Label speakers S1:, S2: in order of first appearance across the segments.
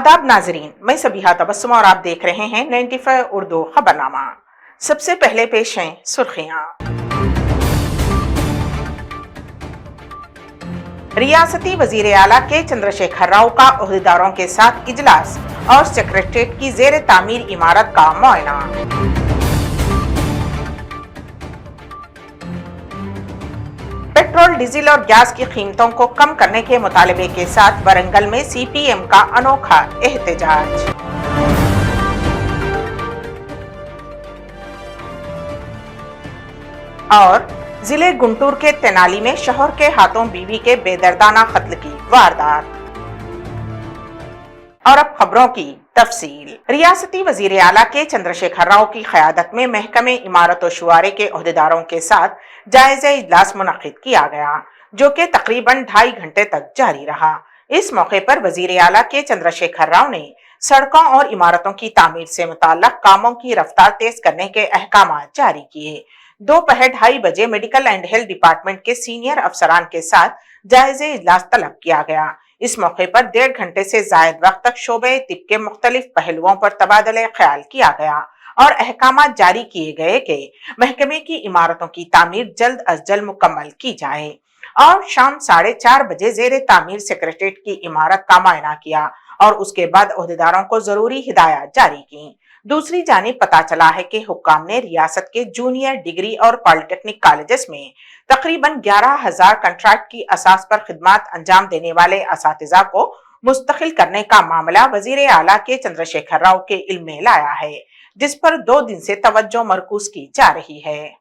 S1: आदाब नाजरीन, मैं सबिहा तबस्सुम और आप देख रहे हैं 95 उर्दू खबरनामा। सबसे पहले पेश हैं सुर्खियां। रियासती वजीर आला के चंद्रशेखर राव का ओहदेदारों के साथ इजलास और सेक्रेटरीट की जेर तामीर इमारत का मुआयना। पेट्रोल, डीजल और गैस की कीमतों को कम करने के मुतालबे के साथ वरंगल में सीपीएम का अनोखा एहतजाज। और जिले गुंटूर के तेनाली में शौहर के हाथों बीवी के बेदर्दाना कत्ल की वारदात। और अब खबरों की तफसील। रियासती वजीर आला के चंद्रशेखर राव की क़यादत में महकमे इमारत और शुआरे के ओहदेदारों के साथ जायजा इजलास मुनक्किद किया गया, जो कि तकरीबन 2.5 घंटे तक जारी रहा। इस मौके पर वजीर आला के चंद्रशेखर राव ने सड़कों और इमारतों की तामीर से मुताल्लक कामों की रफ्तार तेज करने के अहकाम जारी किए। दोपहर 2:30 बजे मेडिकल एंड हेल्थ डिपार्टमेंट के सीनियर अफसरान के साथ जायजे इजलास तलब किया गया। इस मौके पर 1.5 घंटे से जायद वक्त तक शोबे तिब के मुख्तलिफ पहलुओं पर तबादला ख्याल किया गया और अहकाम जारी किए गए कि महकमे की इमारतों की तामीर जल्द अज जल्द मुकम्मल की जाए। और शाम 4:30 बजे जेर तामीर सेक्रेटरीट की इमारत का मुआयना किया और उसके बाद ओहदेदारों को जरूरी हिदायत जारी की। दूसरी जानिब पता चला है कि हुक्काम ने रियासत के जूनियर डिग्री और पॉलिटेक्निक कॉलेजेस में तकरीबन 11,000 कंट्रैक्ट की असास पर खिदमत अंजाम देने वाले असातिज़ा को मुस्तकिल करने का मामला वजीर आला के चंद्रशेखर राव के इल्म में लाया है, जिस पर 2 दिन से तवज्जो मरकूज की जा रही है।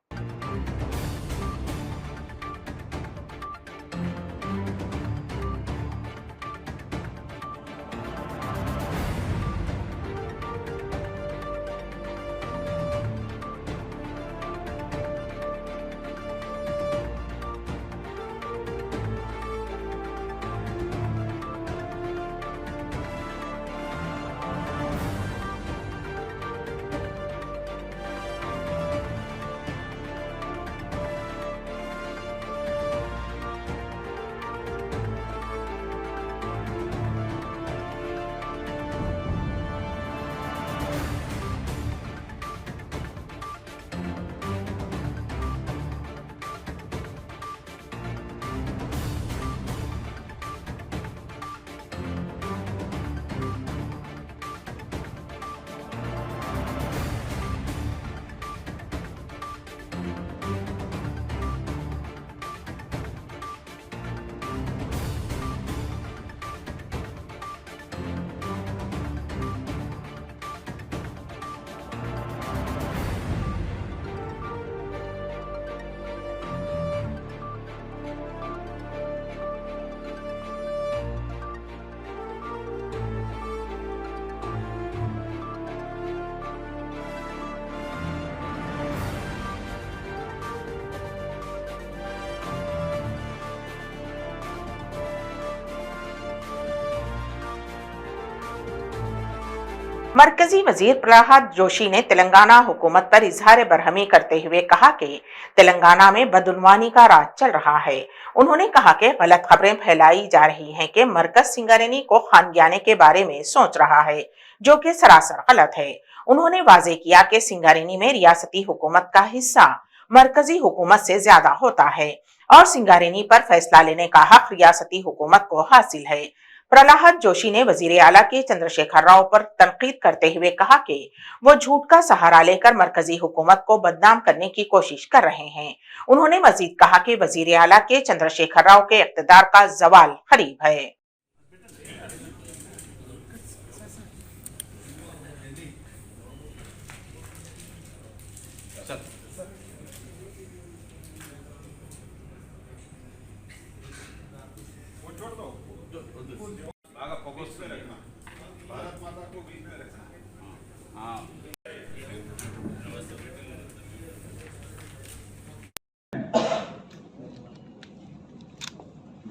S1: मरकजी वजीर प्रहलाद जोशी ने तेलंगाना हुकूमत पर इजहार बरहमी करते हुए कहा कि तेलंगाना में बदउनवानी का राज चल रहा है। उन्होंने कहा कि गलत खबरें फैलाई जा रही हैं कि मरकज सिंगारेनी को खानगियाने के बारे में सोच रहा है, जो कि सरासर गलत है। उन्होंने वाजे किया कि सिंगारेनी में रियासती हुकूमत का हिस्सा मरकजी हुकूमत से ज्यादा होता है और सिंगारेनी पर फैसला लेने का हक रियासती हुकूमत को हासिल है। प्रहलाद जोशी ने वजीर आला के चंद्रशेखर राव पर तनकीद करते हुए कहा कि वो झूठ का सहारा लेकर मरकजी हुकूमत को बदनाम करने की कोशिश कर रहे हैं। उन्होंने मजीद कहा कि वजीर आला के चंद्रशेखर राव के इख्तिदार का जवाल करीब है।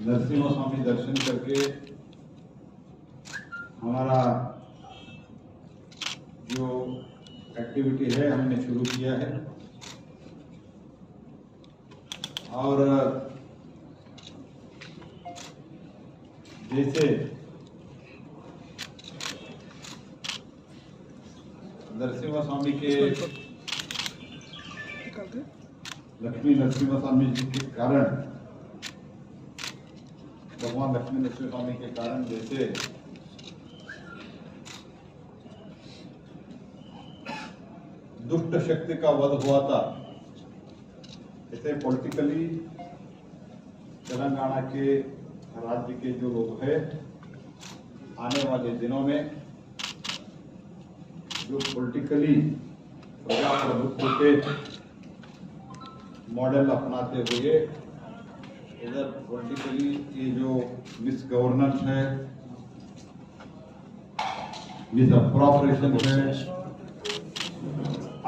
S2: नरसिम्हा स्वामी दर्शन करके हमारा जो एक्टिविटी है हमने शुरू किया है और जैसे नरसिम्हा स्वामी के लक्ष्मी नरसिम्हा स्वामी जी के कारण, भगवान लक्ष्मी नरसिम्हा स्वामी के कारण जैसे दुष्ट शक्ति का वध हुआ था, ऐसे पॉलिटिकली तेलंगाना के राज्य के जो लोग हैं आने वाले दिनों में जो पॉलिटिकली प्रजाप्रभुत्व के मॉडल अपनाते हुए इधर पॉलिटिकली ये जो मिस गवर्नेंस है, मिस अप्रोप्रिएशन है,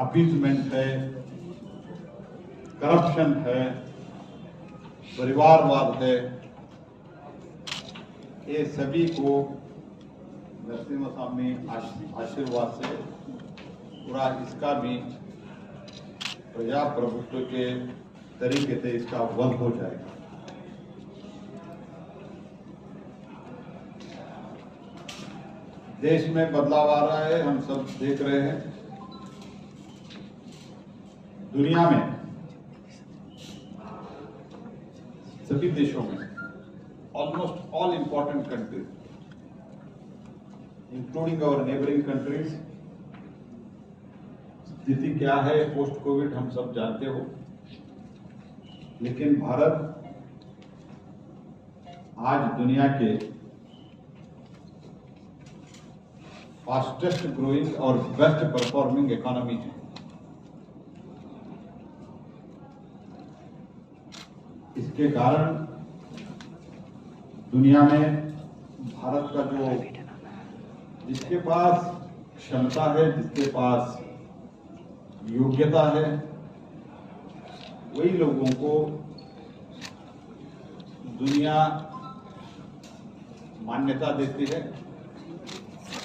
S2: अपीजमेंट है, करप्शन है, परिवारवाद है, ये सभी को नरसिम्हा स्वामी आशीर्वाद से पूरा इसका भी प्रजाप्रभुत्व के तरीके से इसका वध हो जाएगा। देश में बदलाव आ रहा है, हम सब देख रहे हैं। दुनिया में सभी देशों में almost all important countries including our neighbouring countries, स्थिति क्या है पोस्ट कोविड हम सब जानते हो, लेकिन भारत आज दुनिया के फास्टेस्ट ग्रोइंग और बेस्ट परफॉर्मिंग इकोनॉमी है। इसके कारण दुनिया में भारत का जो जिसके पास क्षमता है, जिसके पास योग्यता है, वही लोगों को दुनिया मान्यता देती है।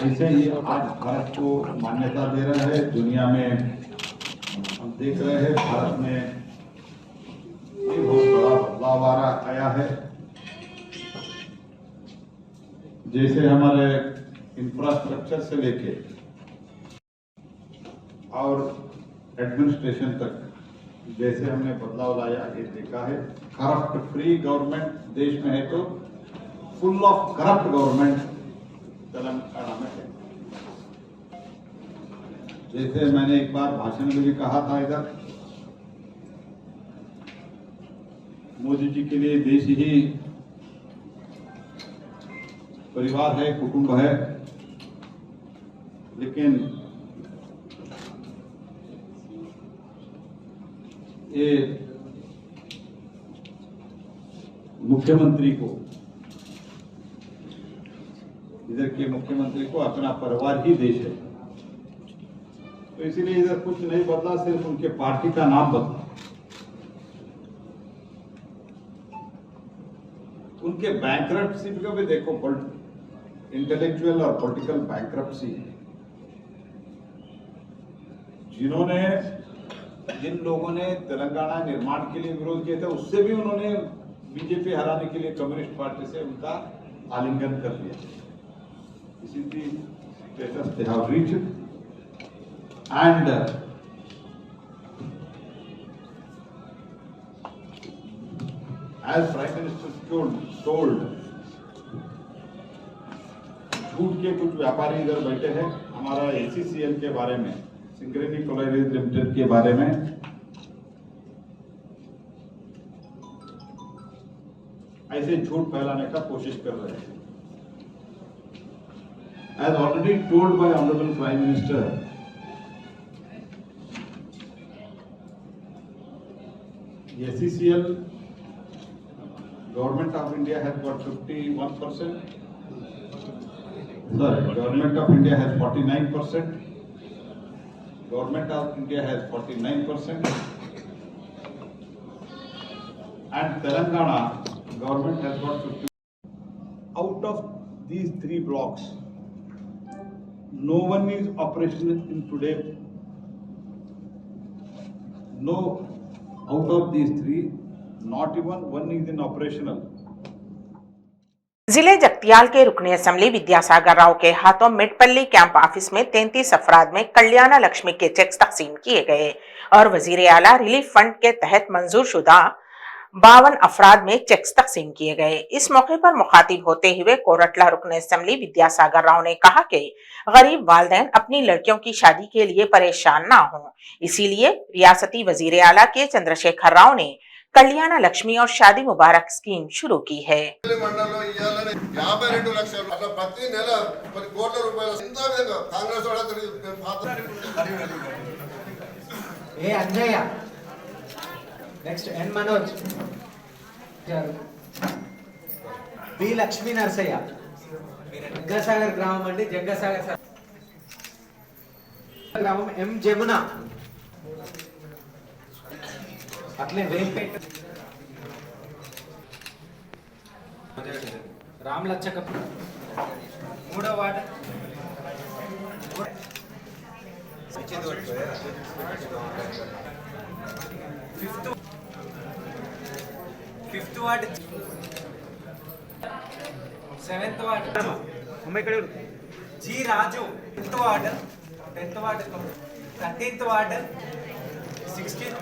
S2: ऐसे ही आज भारत को मान्यता दे रहा है दुनिया में। हम देख रहे हैं भारत में बहुत बड़ा बदलाव आया है। जैसे हमारे इंफ्रास्ट्रक्चर से लेके और एडमिनिस्ट्रेशन तक जैसे हमने बदलाव लाया, ये देखा है। करप्ट फ्री गवर्नमेंट देश में है तो full of corrupt government Telangana में है। जैसे मैंने एक बार भाषण में भी कहा था, इधर मोदी जी के लिए देश ही परिवार है, कुटुंब है, लेकिन ये मुख्यमंत्री को, इधर के मुख्यमंत्री को अपना परिवार ही देश है, तो इसीलिए इधर कुछ नहीं बदला, सिर्फ उनके पार्टी का नाम बदला। उनके बैंकरप्सी का भी देखो, इंटेलेक्चुअल और पॉलिटिकल बैंकरप्सी। जिन लोगों ने तेलंगाना निर्माण के लिए विरोध किया था, उससे भी उन्होंने बीजेपी हराने के लिए कम्युनिस्ट पार्टी से उनका आलिंगन कर लिया। इसी status they have reached and as prime minister told, झूठ के कुछ व्यापारी इधर बैठे हैं हमारा ACCL के बारे में, सिंगरेनी कोलरीज लिमिटेड के बारे में, ऐसे झूठ फैलाने का कोशिश कर रहे हैं। As already told by Honorable Prime Minister, ACCL Government of India has got 51%. Sorry, Government of India has 49%. Government of India has 49%. And Telangana government has got 50%. Out of these three blocks, no one is operational in today. No, out of these three, not even one is in operational.
S1: जिले जगतियाल के रुकने assembly Vidyasagar Rao के हाथों मिटपल्ली camp office में 33 अफराद में कल्याण लक्ष्मी के checks तकसीम किए गए और वजीर आला रिलीफ फंड के तहत मंजूर शुदा 52 अफराद में चेक्स तकसीम किए गए। इस मौके पर मुखातिब होते हुए कोरटला रुकने असेंबली विद्यासागर राव ने कहा कि गरीब वालिदैन अपनी लड़कियों की शादी के लिए परेशान ना हों, इसीलिए रियासती वजीर आला के चंद्रशेखर राव ने कल्याण लक्ष्मी और शादी मुबारक स्कीम शुरू की है।
S3: నెక్స్ట్ ఎన్ మనోజ్ బి లక్ష్మీ నరసయ్య జంగసాగర్ గ్రామం అండి జంగసాగర్ గ్రామం ఎం జమున అట్లే వేంపేట రామ్ లచ్చక మూడో ward fifth ward seventh ward G Raju 10th ward 13th ward 16th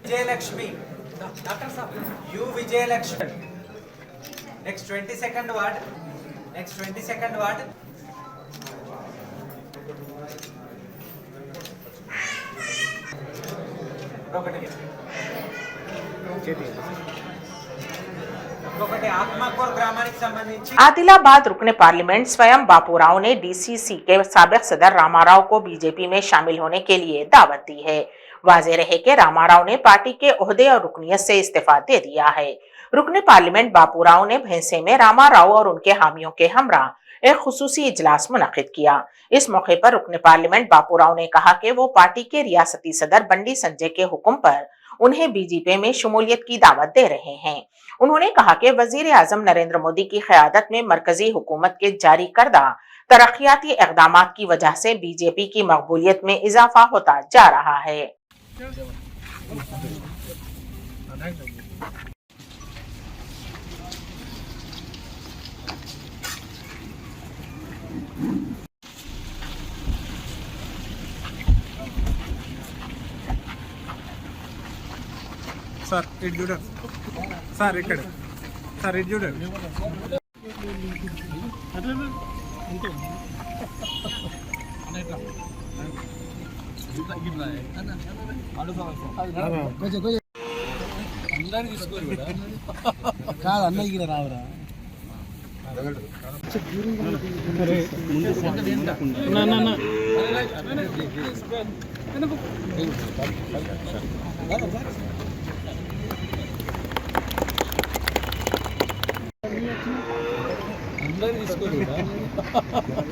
S3: Vijayalakshmi doctor Saab you Vijayalakshmi next 22nd ward
S1: Adilabad रुकने पार्लियामेंट स्वयं बापूराव ने डीसीसी के साबिक सदर रामाराव को बीजेपी में शामिल होने के लिए दावत दी है। वाज़ेह रहे कि रामाराव ने पार्टी के ओहदे और रुकनियत से इस्तीफा दे दिया है। रुकने पार्लियामेंट बापूराव ने भैंसे में रामाराव और उनके हामियों के हमरा एक खुसूसी इजलास मुनक्किद किया। इस मौके पर रुकने पार्लियामेंट बापूराव ने कहा कि वो पार्टी के रियासती सदर बंडी संजय के हुक्म पर उन्हें बीजेपी में शमूलियत की दावत दे रहे हैं। उन्होंने कहा कि वजीर आजम नरेंद्र मोदी की क़यादत में मरकजी हुकूमत के जारी करदा तरक्याती इक़दामात की वजह से बीजेपी की मकबूलियत में इजाफा होता जा रहा है।
S4: సార్ ఇటు చూడండి సార్ ఇక్కడ సార్ ఇటు చూడండి అందరు తీసుకోరు కాదు అన్నయ్య రావురా అందరు తీసుకోరు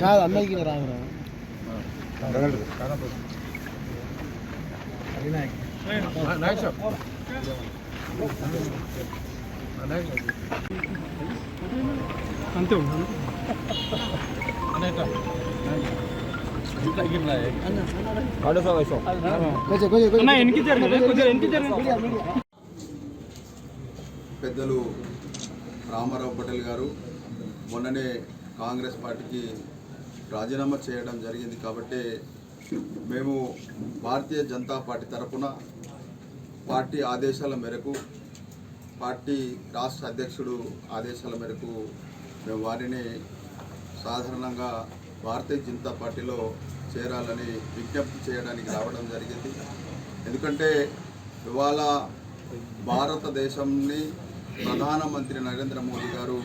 S4: కాదు అన్నయ్య రావురా అంతే ఉన్నాను
S5: పెద్దలు రామారావు పటేల్ గారు మొన్ననే కాంగ్రెస్ పార్టీకి రాజీనామా చేయడం జరిగింది కాబట్టి మేము భారతీయ జనతా పార్టీ తరఫున పార్టీ ఆదేశాల మేరకు పార్టీ రాష్ట్ర అధ్యక్షుడు ఆదేశాల మేరకు మేము వారిని సాధారణంగా భారతీయ జనతా పార్టీలో చేరాలని విజ్ఞప్తి చేయడానికి రావడం జరిగింది. ఎందుకంటే ఇవాళ భారతదేశంని ప్రధానమంత్రి నరేంద్ర మోదీ గారు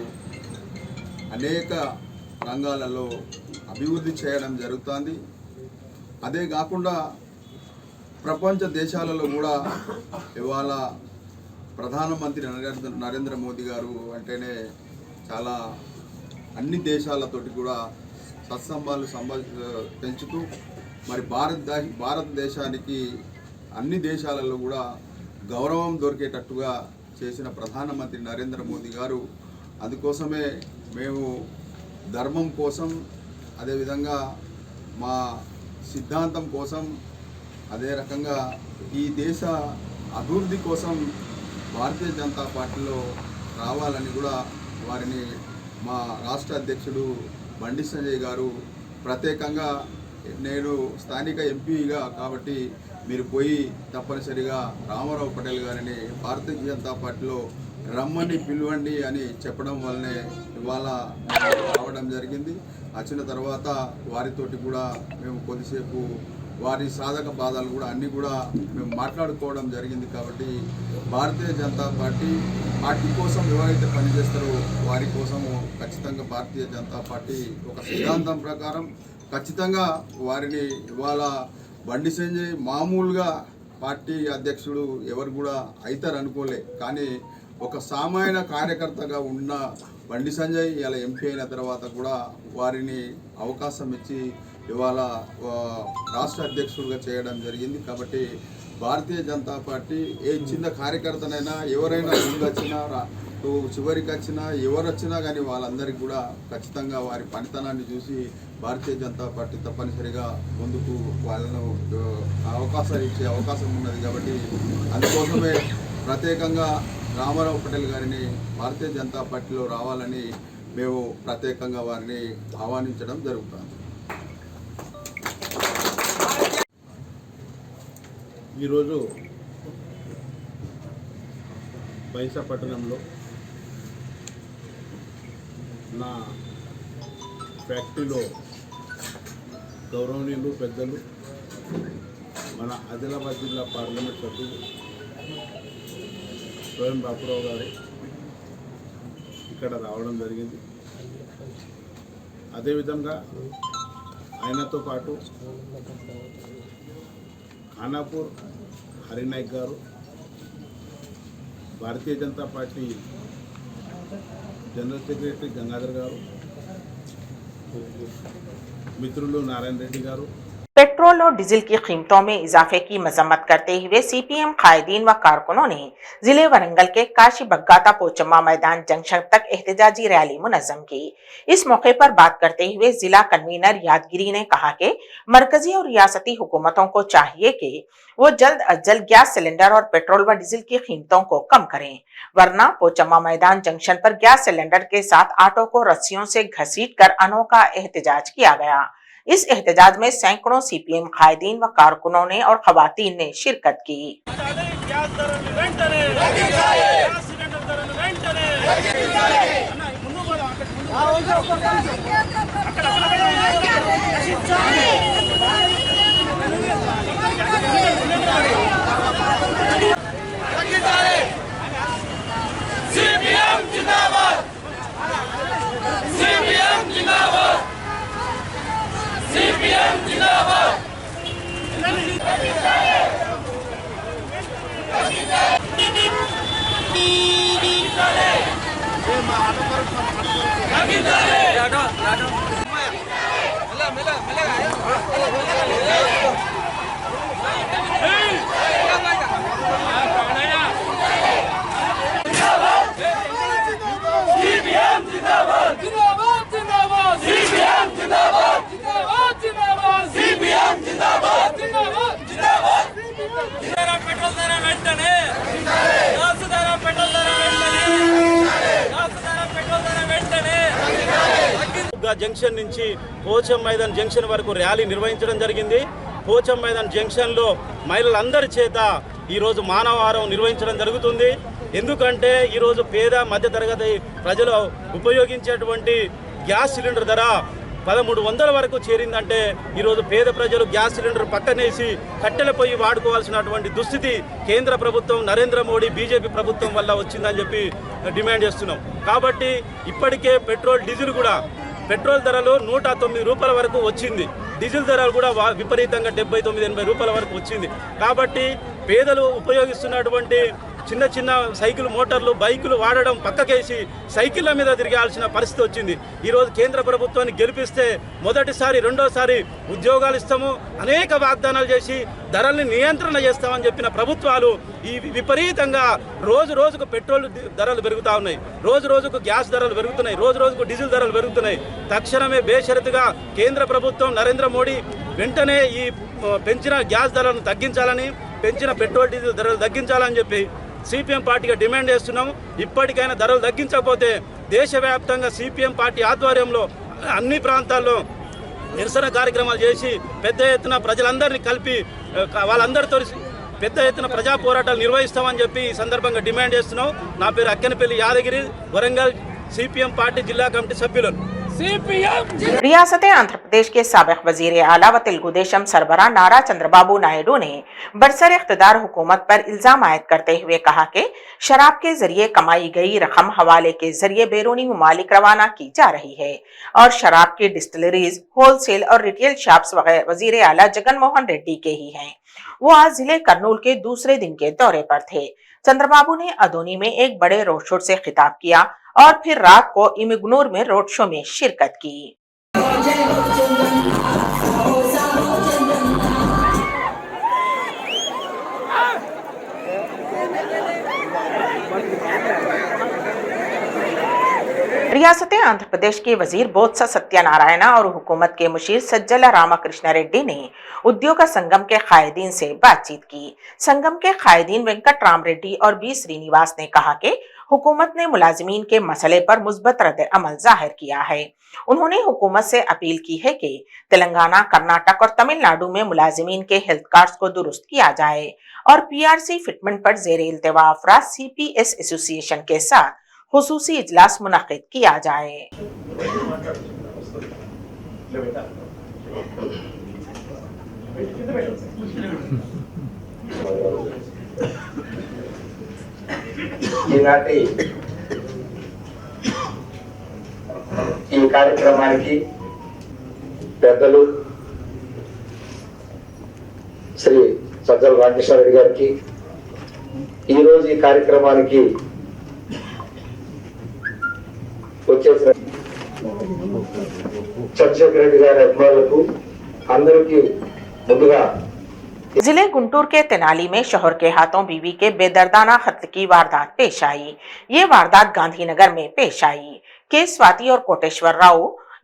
S5: అనేక రంగాలలో అభివృద్ధి చేయడం జరుగుతుంది. అదే కాకుండా ప్రపంచ దేశాలలో కూడా ఇవాళ ప్రధానమంత్రి నరేంద్ర మోదీ గారు అంటేనే చాలా అన్ని దేశాలతోటి కూడా సత్సంబంధాలు పెంచుతూ మరి భారతదేశానికి అన్ని దేశాలలో కూడా గౌరవం దొరికేటట్టుగా చేసిన ప్రధానమంత్రి నరేంద్ర మోదీ గారు. అందుకోసమే మేము ధర్మం కోసం, అదేవిధంగా మా సిద్ధాంతం కోసం, అదే రకంగా ఈ దేశ అభివృద్ధి కోసం భారతీయ జనతా పార్టీలో రావాలని కూడా వారిని మా రాష్ట్ర అధ్యక్షుడు బండి సంజయ్ గారు ప్రత్యేకంగా నేను స్థానిక ఎంపీగా కాబట్టి మీరు పోయి తప్పనిసరిగా రామారావు పటేల్ గారిని భారతీయ జనతా పార్టీలో రమ్మని పిలవండి అని చెప్పడం వల్లనే ఇవాళ రావడం జరిగింది. వచ్చిన తర్వాత వారితోటి కూడా మేము కొద్దిసేపు వారి సాధక బాధలు కూడా అన్నీ కూడా మేము మాట్లాడుకోవడం జరిగింది. కాబట్టి భారతీయ జనతా పార్టీ కోసం ఎవరైతే పనిచేస్తారో వారి కోసము ఖచ్చితంగా భారతీయ జనతా పార్టీ ఒక సిద్ధాంతం ప్రకారం ఖచ్చితంగా వారిని ఇవాళ బండి సంజయ్ మామూలుగా పార్టీ అధ్యక్షుడు ఎవరు కూడా అవుతారు అనుకోలే, కానీ ఒక సామాన్య కార్యకర్తగా ఉన్న బండి సంజయ్ ఇలా ఎంపీ అయిన తర్వాత కూడా వారిని అవకాశం ఇచ్చి ఇవాళ రాష్ట్ర అధ్యక్షుడిగా చేయడం జరిగింది. కాబట్టి భారతీయ జనతా పార్టీ ఏ చిన్న కార్యకర్తనైనా ఎవరైనా ముందు వచ్చినా చివరికి వచ్చినా ఎవరు వచ్చినా కానీ వాళ్ళందరికీ కూడా ఖచ్చితంగా వారి పనితనాన్ని చూసి భారతీయ జనతా పార్టీ తప్పనిసరిగా ముందుకు వాళ్ళను అవకాశాలు ఇచ్చే అవకాశం ఉన్నది. కాబట్టి అందుకోసమే ప్రత్యేకంగా రామారావు పటేల్ గారిని భారతీయ జనతా పార్టీలో రావాలని మేము ప్రత్యేకంగా వారిని ఆహ్వానించడం జరుగుతుంది.
S6: ఈరోజు బైంసా పట్టణంలో నా ఫ్యాక్టరీలో గౌరవనీయులు పెద్దలు మన ఆదిలాబాద్ జిల్లా పార్లమెంట్ సభ్యులు స్వయం బాపురావు గారు ఇక్కడ రావడం జరిగింది. అదేవిధంగా ఆయనతో పాటు ఖానాపూర్ హరినాయక్ గారు, Bharatiya Janata party general secretary Gangadhar గారు, మిత్రులు నారాయణ రెడ్డి గారు,
S1: पेट्रोल और डीजल की कीमतों में इजाफे की मजम्मत करते हुए सीपीएम कायदीन व कारकुनों ने जिले वरंगल के काशी बग्गाता पोचम्मा मैदान जंक्शन तक एहतजाजी रैली मुनज़्ज़म की। इस मौके पर बात करते हुए जिला कन्वीनर यादगिरी ने कहा कि मरकजी और रियासती हुकूमतों को चाहिए कि वो जल्द अज जल्द गैस सिलेंडर और पेट्रोल व डीजल की कीमतों को कम करें, वरना पोचम्मा मैदान जंक्शन पर गैस सिलेंडर के साथ आटो को रस्सियों से घसीट कर अनोखा एहतजाज किया गया। इस एहतजाज में सैकड़ों सीपीएम कायदीन व कारकुनों ने और खवातीन ने शिरकत की।
S7: జంక్షన్ నుంచి పోచం మైదాన్ జంక్షన్ వరకు ర్యాలీ నిర్వహించడం జరిగింది. పోచం మైదాన్ జంక్షన్లో మహిళలందరి చేత ఈరోజు మానవారం నిర్వహించడం జరుగుతుంది. ఎందుకంటే ఈరోజు పేద మధ్యతరగతి ప్రజలు ఉపయోగించేటువంటి గ్యాస్ సిలిండర్ ధర 1300 వరకు చేరిందంటే ఈరోజు పేద ప్రజలు గ్యాస్ సిలిండర్ పక్కనేసి కట్టెల పొయ్యి వాడుకోవాల్సినటువంటి దుస్థితి కేంద్ర ప్రభుత్వం నరేంద్ర మోడీ బీజేపీ ప్రభుత్వం వల్ల వచ్చిందని చెప్పి డిమాండ్ చేస్తున్నాం. కాబట్టి ఇప్పటికే పెట్రోల్ ధరలు 109 రూపాయల వరకు వచ్చింది. డీజిల్ ధరలు కూడా విపరీతంగా 79-80 రూపాయల వరకు వచ్చింది. కాబట్టి పేదలు ఉపయోగిస్తున్నటువంటి చిన్న చిన్న సైకిల్ మోటార్లు బైకులు వాడడం పక్కకేసి సైకిళ్ళ మీద తిరగాల్సిన పరిస్థితి వచ్చింది. ఈరోజు కేంద్ర ప్రభుత్వాన్ని గెలిపిస్తే మొదటిసారి రెండోసారి ఉద్యోగాలు ఇస్తాము, అనేక వాగ్దానాలు చేసి ధరల్ని నియంత్రణ చేస్తామని చెప్పిన ప్రభుత్వాలు ఈ విపరీతంగా రోజుకు పెట్రోల్ ధరలు పెరుగుతూ ఉన్నాయి, రోజుకు గ్యాస్ ధరలు పెరుగుతున్నాయి, రోజుకు డీజిల్ ధరలు పెరుగుతున్నాయి. తక్షణమే బేషరతుగా కేంద్ర ప్రభుత్వం నరేంద్ర మోడీ వెంటనే ఈ పెంచిన గ్యాస్ ధరలను తగ్గించాలని, పెంచిన పెట్రోల్ డీజిల్ ధరలు తగ్గించాలని చెప్పి సిపిఎం పార్టీగా డిమాండ్ చేస్తున్నాము. ఇప్పటికైనా ధరలు తగ్గించకపోతే దేశవ్యాప్తంగా సిపిఎం పార్టీ ఆధ్వర్యంలో అన్ని ప్రాంతాల్లో నిరసన కార్యక్రమాలు చేసి పెద్ద ఎత్తున ప్రజలందరినీ కలిపి వాళ్ళందరితో పెద్ద ఎత్తున ప్రజా పోరాటాలు నిర్వహిస్తామని చెప్పి ఈ సందర్భంగా డిమాండ్ చేస్తున్నాం. నా పేరు అక్కెనపల్లి యాదగిరి, వరంగల్ सीपीएम पार्टी जिला कमेटी सभ्युలు
S1: रियासत आंध्र प्रदेश के साबिक वजीर आला व तेलुगु देशम सरबराह नारा चंद्रबाबू नायडू ने बरसर इख्तिदार हुकूमत पर इल्जाम आयद करते हुए कहा कि शराब के जरिए कमाई गई रकम हवाले के जरिए बैरूनी ममालिक रवाना की जा रही है और शराब की डिस्टिलरीज, होलसेल और रिटेल शॉप्स वगैरह वजीर आला जगन मोहन रेड्डी के ही हैं। वो आज जिले करनूल के दूसरे दिन के दौरे पर थे। चंद्रबाबू ने अदोनी में एक बड़े रोड शो से खिताब किया और फिर रात को इमिगनूर में रोड शो में शिरकत की। रियासत आंध्र प्रदेश के वजीर बोत्सा सत्यनारायण और हुकूमत के मुशीर सज्जला रामकृष्ण रेड्डी ने उद्योग संगम के कायदीन से बातचीत की। संगम के कायदीन वेंकट राम रेड्डी और बी श्रीनिवास ने कहा कि हुकूमत ने मुलाजिमीन के मसले पर मुस्बत रद्द अमल जाहिर किया है। उन्होंने हुकूमत से अपील की है कि तेलंगाना, कर्नाटक और तमिलनाडु में मुलाजिमीन के हेल्थ कार्ड्स को दुरुस्त किया जाए और पीआरसी फिटमेंट पर जेरे इल्तिवा अफराद सीपीएस एसोसिएशन के साथ खुसूसी इजलास मुनक्किद किया जाए।
S8: ఈనాటి ఈ కార్యక్రమానికి పెద్దలు శ్రీ సజ్జల రామకృష్ణారెడ్డి గారికి, ఈరోజు ఈ కార్యక్రమానికి వచ్చేసిన చంద్రశేఖర్ రెడ్డి గారి అభిమానులకు అందరికీ ముందుగా
S1: जिले गुंटूर के तेनाली में शौहर के हाथों बीवी के बेदर्दाना कत्ल की वारदात पेश आई। ये वारदात गांधीनगर में पेश आई। के स्वाति और कोटेश्वर राव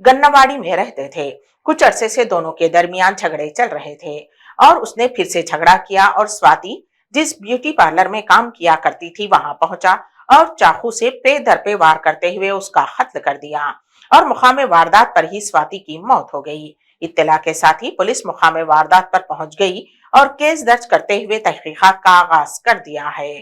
S1: गन्नावाड़ी में रहते थे। कुछ अरसे से दोनों के दरमियान झगड़े चल रहे थे और उसने फिर से झगड़ा किया और स्वाति जिस ब्यूटी पार्लर में काम किया करती थी वहां पहुंचा और चाकू से पे दर पे वार करते हुए उसका कत्ल कर दिया और मुकामे वारदात पर ही स्वाति की मौत हो गई। इत्तला के साथ ही पुलिस मुकामे वारदात पर पहुंच गई और केस दर्ज करते हुए तहकीकात का आगाज कर दिया है।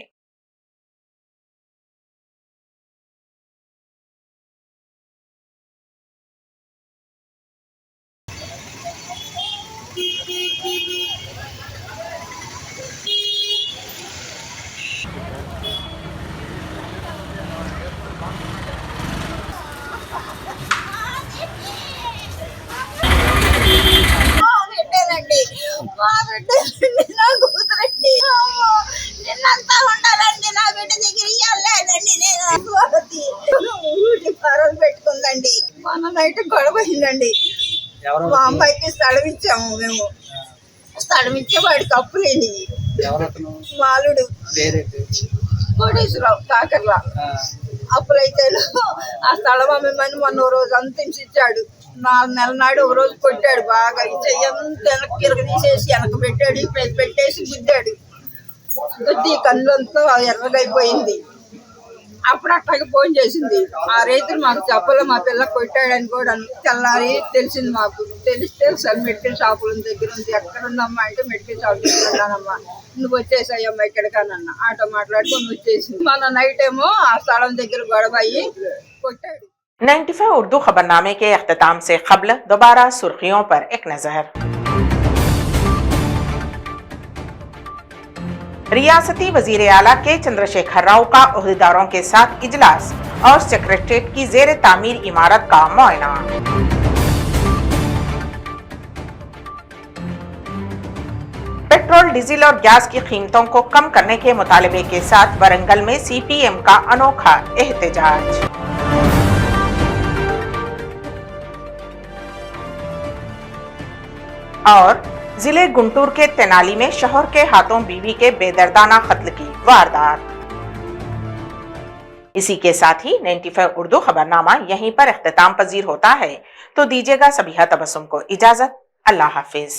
S9: మా బిడ్డ నా కూతురండి, నిన్నంతా ఉండాలండి. నా బిడ్డ దగ్గర ఇవ్వలేదండి. నేను ఊరి పరం పెట్టుకుందండి. మన నైట్ గొడవ అయిందండి. మా అమ్మాయికి స్థలం ఇచ్చాము. మేము స్థలం ఇచ్చే వాడికి అప్పులేని మాలుడు కోటేశ్వరరావు కాకర్లా అప్పులైతే ఆ స్థలం అమ్మేమని మొన్న రోజు అంత ఇచ్చాడు. 4 నెలల నాడు ఒక రోజు కొట్టాడు. బాగా చెయ్యంతా వెనక్కి తీసేసి వెనక పెట్టాడు. పెట్టేసి గుద్దాడు. గుద్ది కళ్ళంతా ఎర్రగైపోయింది. అప్పుడు అట్లాగే ఫోన్ చేసింది. ఆ రైతులు మాకు చెప్పలే, మా పిల్ల కొట్టాడని కూడా తెల్లారి తెలిసింది. మాకు తెలిస్తే సార్ మెడికల్ షాపుల దగ్గర ఉంది. ఎక్కడుందమ్మా అంటే మెడికల్ షాప్ తీసుకున్నానమ్మా, నువ్వు వచ్చేసాయమ్మా ఇక్కడికానన్నా. ఆటో మాట్లాడుకొని వచ్చేసింది. మన నైట్ ఏమో ఆ స్థలం దగ్గర గొడవ అయ్యి కొట్టాడు।
S1: 95 उर्दू खबरनामे के अख्तिताम से क़ब्ल दोबारा सुर्खियों पर एक नजर। रियासती वजीर आला के चंद्रशेखर राव का ओहदेदारों के साथ इजलास और सेक्रेटरीट की जेर तामीर इमारत का मुआयना। पेट्रोल, डीजल और गैस की कीमतों को कम करने के मुतालबे के साथ वरंगल में सीपीएम का अनोखा एहतजाज। और जिले गुंटूर के तेनाली में शौहर के हाथों बीवी के बेदर्दाना कत्ल की वारदात। इसी के साथ ही 95 उर्दू खबरनामा यहीं पर इख्तिताम पजीर होता है। तो दीजिएगा सबिहा तबस्सुम को इजाजत। अल्लाह हाफिज।